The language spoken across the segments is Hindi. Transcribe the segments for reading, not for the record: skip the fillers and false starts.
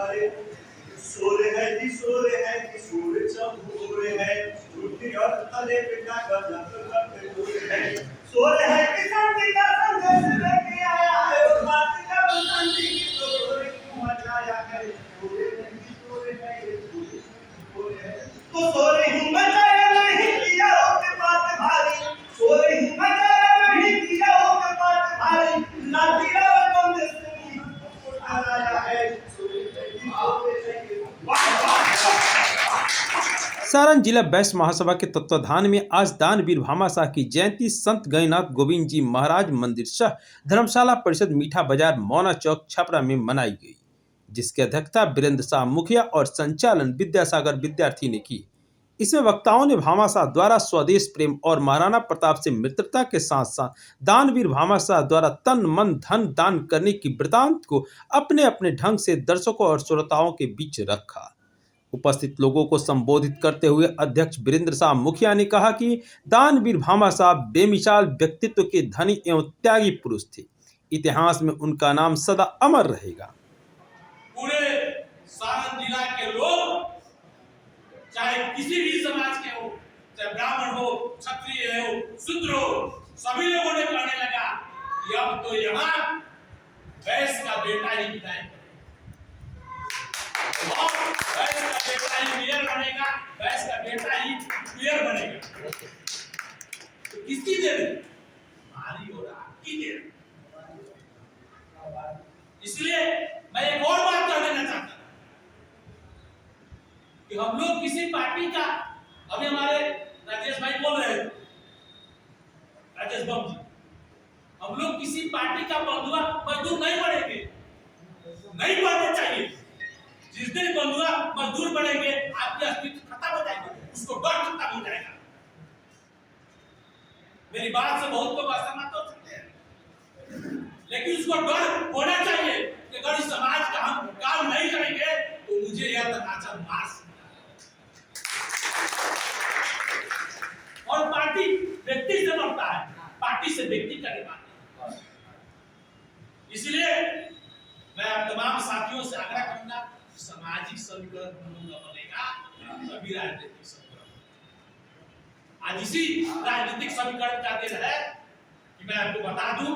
हरे सोरे है जी सोरे है जी सोरे चबूरे है झूठी और थले पिता का जब दूर है सोरे है कि शांति का संदेश लेके आया है और बात का शांति की सोरे को मचाया है सोरे है ये सोरे है तो सोरे ही मचाया नहीं किया होते बात भारी सोरे ही मचाया नहीं किया होते बात भारी ना दिया बंदे से आया है सारण जिला बैश्य महासभा के तत्वाधान में आज दानवीर भामाशाह की जयंती संत गणनाथ गोविंद जी महाराज मंदिर सह धर्मशाला परिषद मीठा बाजार मौना चौक छपरा में मनाई गई, जिसकी अध्यक्षता वीरेंद्र शाह मुखिया और संचालन विद्यासागर विद्यार्थी ने की। इसमें वक्ताओं ने भामाशाह द्वारा स्वदेश प्रेम और महाराणा प्रताप से मित्रता के साथ साथ दानवीर भामाशाह द्वारा तन मन धन दान करने की वृतांत को अपने अपने ढंग से दर्शकों और श्रोताओं के बीच रखा। उपस्थित लोगों को संबोधित करते हुए अध्यक्ष वीरेंद्र शाह मुखिया ने कहा कि दानवीर भामाशाह बेमिसाल व्यक्तित्व के धनी एवं त्यागी पुरुष थे। इतिहास में उनका नाम सदा अमर रहेगा। पूरे सारण जिला के लोग चाहे किसी भी समाज के हो, चाहे ब्राह्मण हो, क्षत्रिय हो, शूद्र हो, सभी लोगों ने कहने लगा कि अब तो यहाँ बैश्य का बेटा ही विधायक बैश्य का बेटा ही मेयर बनेगा, बैश्य का बेटा ही मेयर बनेगा। तो किसकी देन है? हमारी और आपकी देन। इसलिए मैं एक और बात कह देना चाहता हूं कि हम लोग किसी पार्टी का, अभी हमारे राजेश भाई बोल रहे हैं, राजेश बाबू जी, हम लोग किसी पार्टी का बंधुआ मजदूर नहीं बनेंगे, नहीं बनना चाहिए। जिस दिन बंधुआ मजदूर बनेंगे आपकी अस्तित्व खत्म हो जाएगा, उसको डर खत्म हो जाएगा। मेरी बात से बहुत लोग असहमत हो सकते हैं, लेकिन उसको डर होना चाहिए कि अगर इस समाज का हम काम नहीं करेंगे तो मुझे यह तमाचा मार सकता है। और पार्टी व्यक्ति से बढ़ता है, पार्टी से व्यक्ति का नहीं बनता। इसलिए मैं आप तमाम साथियों से आग्रह करूंगा, सामाजिक समीकरण बनेगा तभी राजनीतिक समीकरण। आज इसी राजनीतिक समीकरण का दिन है कि मैं आपको बता दूं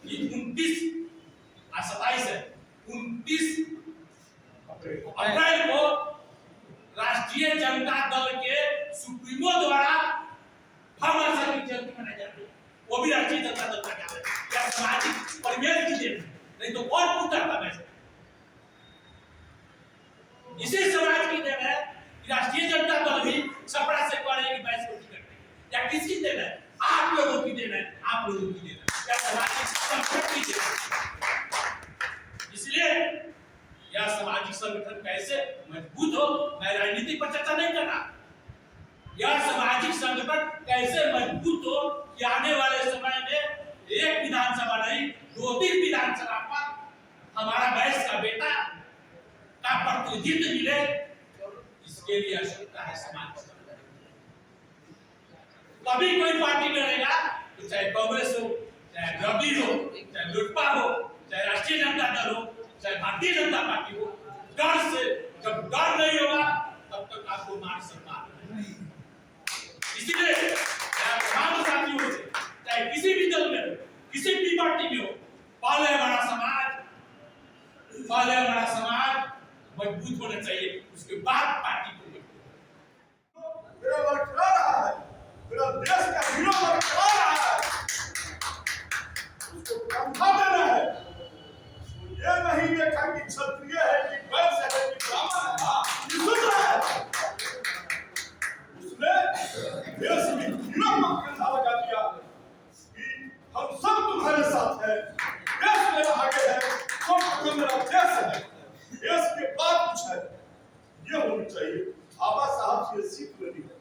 कि 29 अप्रैल को राष्ट्रीय जनता दल के सुप्रीमो द्वारा भामाशाह की जयंती मनाई जाती है। वो भी राष्ट्रीय जनता दल का क्या है, क्या सामाजिक परिवेश की देन, नहीं तो कौन पूछता था वैसे। इसी समाज की देन है कि राष्ट्रीय जनता दल भी छपरा से कह रही है कि बैश्य को टिकट नहीं। या किसकी देन है? आप लोगों की देन है, आप लोगों की देन है, या सामाजिक संगठन की देन है। इसलिए यह सामाजिक संगठन कैसे मजबूत हो, मैं राजनीति पर चर्चा नहीं कर रहा। यह सामाजिक संगठन कैसे मजबूत हो कि आने वाले समय में एक विधानसभा नहीं 2-3 विधानसभा पर हमारा बैश्य का बेटा का प्रतिनिधित्व मिले, इसके लिए आवश्यकता है समाज संगठन। कभी कोई पार्टी लड़ेगा तो चाहे कांग्रेस हो, चाहे रवि हो, चाहे लोजपा हो, चाहे राष्ट्रीय जनता दल हो, चाहे भारतीय जनता पार्टी हो, डर से, जब डर नहीं होगा तब तक आपको मान सम्मान नहीं। इसलिए तमाम साथियों से, चाहे किसी भी दल में हो, किसी भी पार्टी में हो, पहले हमारा समाज मजबूत होना चाहिए, उसके बाद पार्टी को मेरा वर्क कर रहा है, मेरा देश का हीरो वर्क कर रहा है, उसको कंधा देना है। ये नहीं देखा कि क्षत्रिय है कि वैश्य है कि ब्राह्मण है, शूद्र है। उसने देश की हीरो को कंधा लगा दिया कि हम सब तुम्हारे साथ हैं, देश मेरा आगे है, सब मेरा देश है, देश के बाद कुछ है। ये होनी चाहिए। भामाशाह से सीख लेनी है।